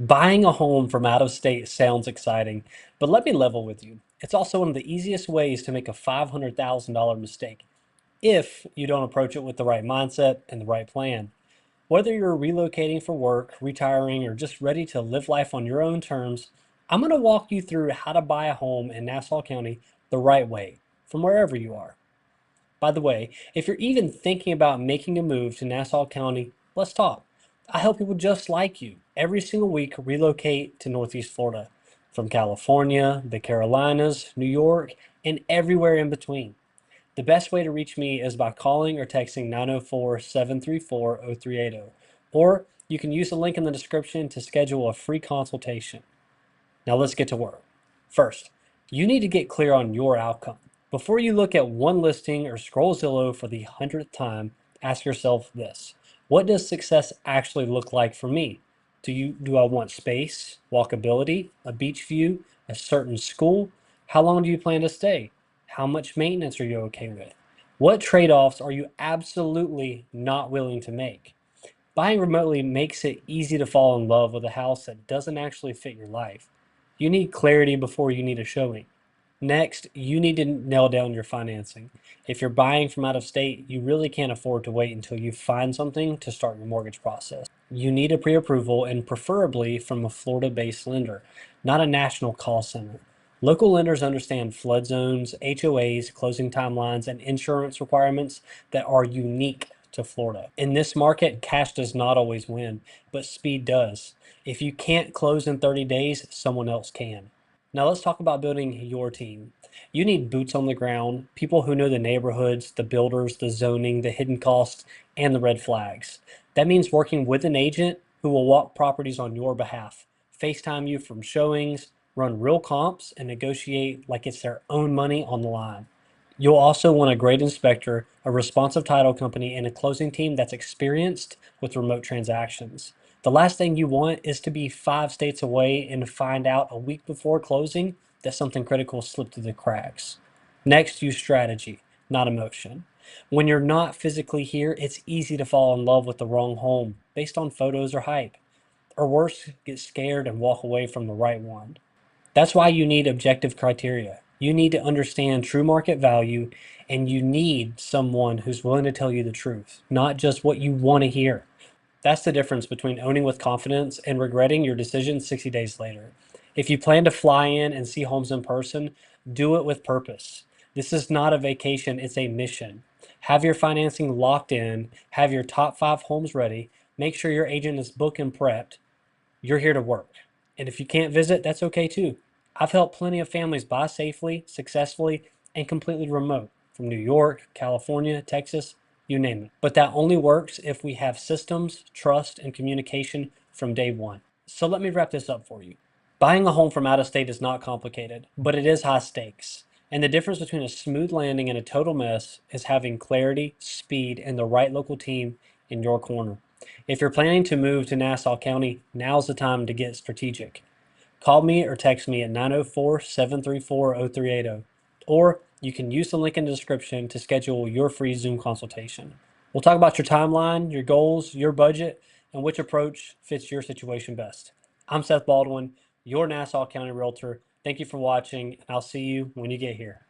Buying a home from out of state sounds exciting, but let me level with you. It's also one of the easiest ways to make a $500,000 mistake if you don't approach it with the right mindset and the right plan. Whether you're relocating for work, retiring, or just ready to live life on your own terms, I'm going to walk you through how to buy a home in Nassau County the right way from wherever you are. By the way, if you're even thinking about making a move to Nassau County, let's talk. I help people just like you every single week relocate to Northeast Florida, from California, the Carolinas, New York, and everywhere in between. The best way to reach me is by calling or texting 904-734-0380, or you can use the link in the description to schedule a free consultation. Now let's get to work. First, you need to get clear on your outcome. Before you look at one listing or scroll Zillow for the 100th time, ask yourself this. What does success actually look like for me? Do I want space, walkability, a beach view, a certain school? How long do you plan to stay? How much maintenance are you okay with? What trade-offs are you absolutely not willing to make? Buying remotely makes it easy to fall in love with a house that doesn't actually fit your life. You need clarity before you need a showing. Next, you need to nail down your financing. If you're buying from out of state, you really can't afford to wait until you find something to start your mortgage process. You need a pre-approval and preferably from a Florida-based lender, not a national call center. Local lenders understand flood zones, HOAs, closing timelines, and insurance requirements that are unique to Florida. In this market, cash does not always win, but speed does. If you can't close in 30 days, someone else can. Now let's talk about building your team. You need boots on the ground, people who know the neighborhoods, the builders, the zoning, the hidden costs, and the red flags. That means working with an agent who will walk properties on your behalf, FaceTime you from showings, run real comps, and negotiate like it's their own money on the line. You'll also want a great inspector, a responsive title company, and a closing team that's experienced with remote transactions. The last thing you want is to be 5 states away and find out a week before closing that something critical slipped through the cracks. Next, use strategy, not emotion. When you're not physically here, it's easy to fall in love with the wrong home based on photos or hype. Or worse, get scared and walk away from the right one. That's why you need objective criteria. You need to understand true market value, and you need someone who's willing to tell you the truth, not just what you want to hear. That's the difference between owning with confidence and regretting your decision 60 days later. If you plan to fly in and see homes in person, do it with purpose. This is not a vacation, it's a mission. Have your financing locked in, have your top 5 homes ready, make sure your agent is booked and prepped. You're here to work. And if you can't visit, that's okay too. I've helped plenty of families buy safely, successfully, and completely remote from New York, California, Texas, you name it. But that only works if we have systems, trust, and communication from day one. So let me wrap this up for you. Buying a home from out of state is not complicated, but it is high stakes. And the difference between a smooth landing and a total mess is having clarity, speed, and the right local team in your corner. If you're planning to move to Nassau County, now's the time to get strategic. Call me or text me at 904-734-0380, or you can use the link in the description to schedule your free Zoom consultation. We'll talk about your timeline, your goals, your budget, and which approach fits your situation best. I'm Seth Baldwin, your Nassau County Realtor. Thank you for watching, and I'll see you when you get here.